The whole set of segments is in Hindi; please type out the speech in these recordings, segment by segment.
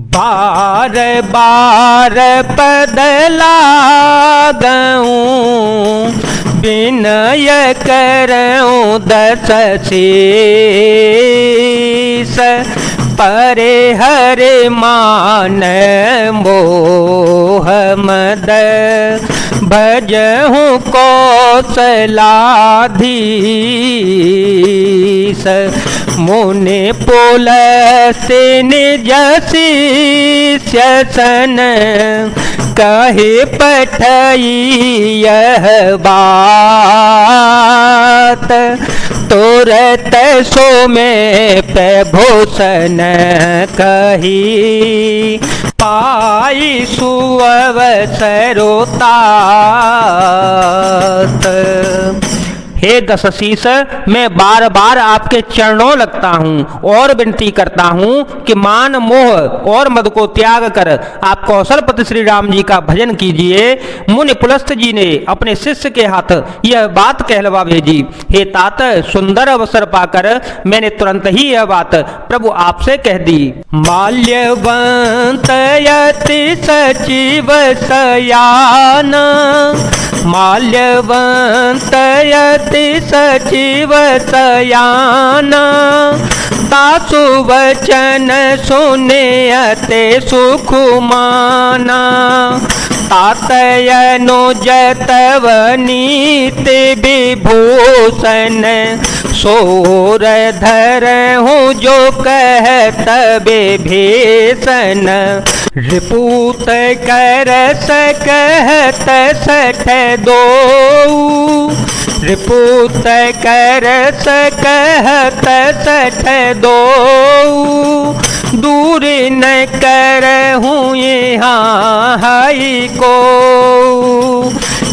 बार बार पद लागऊं, विनय करऊं दस शीस, परे हरे मान मोह मद, भजहूँ कौशलाधीश, मुनि पुलस्त्य निज शिष्य सन, कहे पठई यह बात, तुरत सो में प्रभूषण कही, पाई सुअवसरोतात। हे दशशीष, मैं बार बार आपके चरणों लगता हूँ और विनती करता हूँ कि मान मोह और मद को त्याग कर आप कौशलपति श्री राम जी का भजन कीजिए। मुनि पुलस्त्य जी ने अपने शिष्य के हाथ यह बात कहलवा भेजी। हे तात, सुंदर अवसर पाकर मैंने तुरंत ही यह बात प्रभु आपसे कह दी। माल्यवंत यति सचिव सयाना, माल्यवंत यति सचिव सयाना, तासु वचन सुने अते सुख माना, तातयनुज तव नीति विभूषण, सोर धरहूँ जो कहत विभीषण, रिपुत कर सकहत सठ दो, रिपुत कर सकहत सठ दो, दूर न करहूँ यहाँ हई को,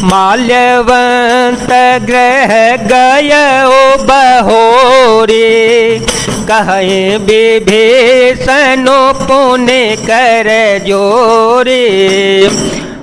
माल्यवंत ग्रह गयो बहोरे, कहे विभीषण पुण्य कर जोरे।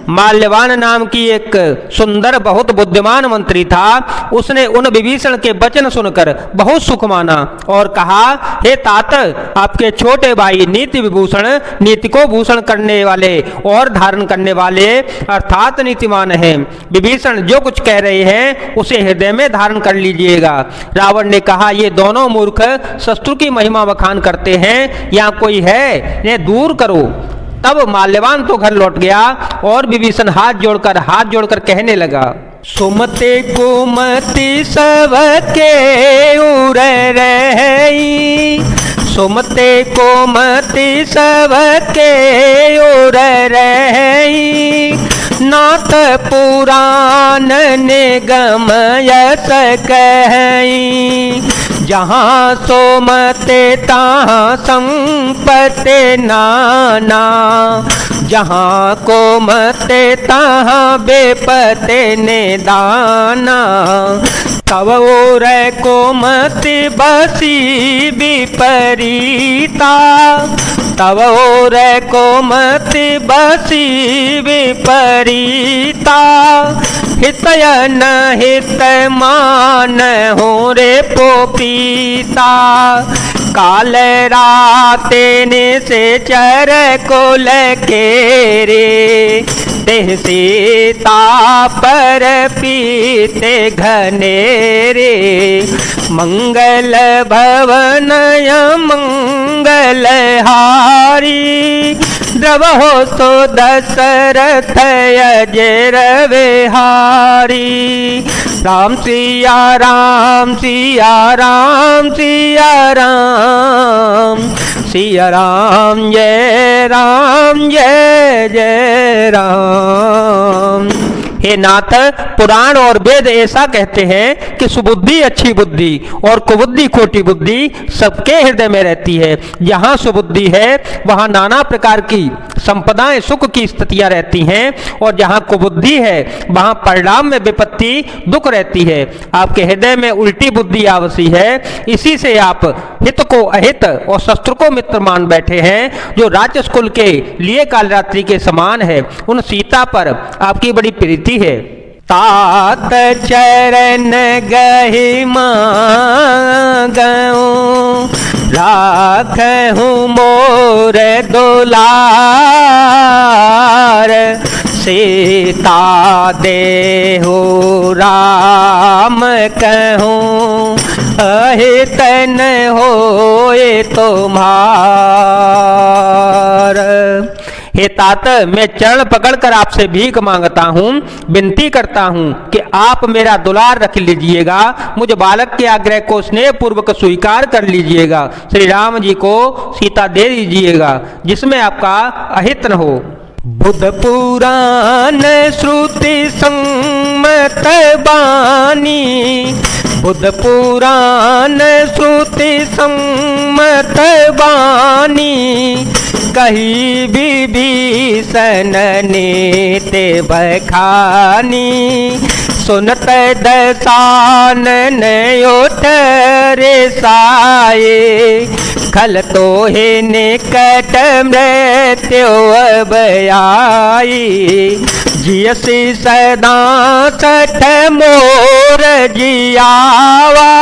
माल्यवान नाम की एक सुंदर बहुत बुद्धिमान मंत्री था। उसने उन विभीषण के वचन सुनकर बहुत सुख माना और कहा, हे तात, आपके छोटे भाई नीति विभूषण, नीति को भूषण करने वाले और धारण करने वाले अर्थात नीतिमान हैं। विभीषण जो कुछ कह रहे हैं उसे हृदय में धारण कर लीजिएगा। रावण ने कहा, ये दोनों मूर्ख शत्रु की महिमा बखान करते हैं, यहाँ कोई है, इन्हें दूर करो। तब माल्यवान तो घर लौट गया और विभीषण हाथ जोड़कर कहने लगा, सुमते कुमति सबके उर रही, सुमते कुमति सबके उर रही, नाथ पुराण निगम यस कही, जहाँ सोमते तहाँ संपत्ति नाना, जहाँ कोमते तहाँ बेपते निदाना, तब और कोमति बसी विपरीता, तब और कोमति बसी विपरीता, हितय न हित मान हो रे पोपीता, काल राते ने से चर कुल के रे, देह सीता पर पीते घनेरे, मंगल भवन मंगल हारी, द्रवहो सो दशरथ अजर विहारी, राम सिया राम सिया राम सिया राम, सिया राम जय जय राम। हे नाथ, पुराण और वेद ऐसा कहते हैं कि सुबुद्धि अच्छी बुद्धि और कुबुद्धि खोटी बुद्धि सबके हृदय में रहती है। जहाँ सुबुद्धि है वहाँ नाना प्रकार की संपदाएं सुख की स्थितियां रहती हैं, और जहाँ कुबुद्धि है वहाँ परिणाम में विपत्ति दुख रहती है। आपके हृदय में उल्टी बुद्धि आवश्यक है, इसी से आप हित को अहित और शत्रु को मित्र मान बैठे हैं। जो राजस कुल के लिए कालरात्रि के समान है, उन सीता पर आपकी बड़ी प्रीति है। तात चरण गहि मांगऊं, राखहूँ मोर दुलार, सीता देहु राम कहूँ, अहित न होए तुम्हार। हे तात, मैं चरण पकड़कर आपसे भीख मांगता हूँ, विनती करता हूँ कि आप मेरा दुलार रख लीजिएगा, मुझ बालक के आग्रह को स्नेह पूर्वक स्वीकार कर लीजिएगा, श्री राम जी को सीता दे दीजिएगा, जिसमें आपका अहित न हो। बुध पुराण श्रुति सम्मत बानी, बुध पुराण श्रुति सम्मत बानी, कही विभीषण नीति बखानी, सुनत दसानन उठरे साये, खल तो हे निकट मृत्यु अब आई, जियसी सदा सठ मोर जियावा,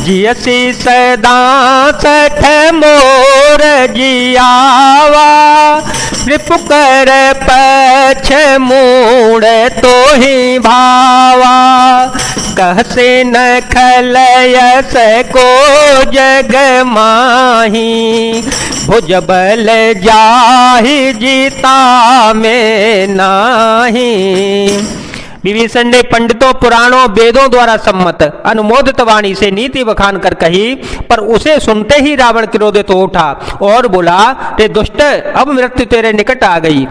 जियसी सदा सठ मोर जियावा, रिपुकर पछ मूड़ तो ही भावा, कहसे न खलयस को जग माही, भुज बल जाहि जीता में नाही। विभीषण ने पंडितों, पुराणों, वेदों द्वारा सम्मत अनुमोदित वाणी से नीति बखान कर कही, पर उसे सुनते ही रावण क्रोधित हो उठा और बोला, रे दुष्ट, अब मृत्यु तेरे निकट आ गई,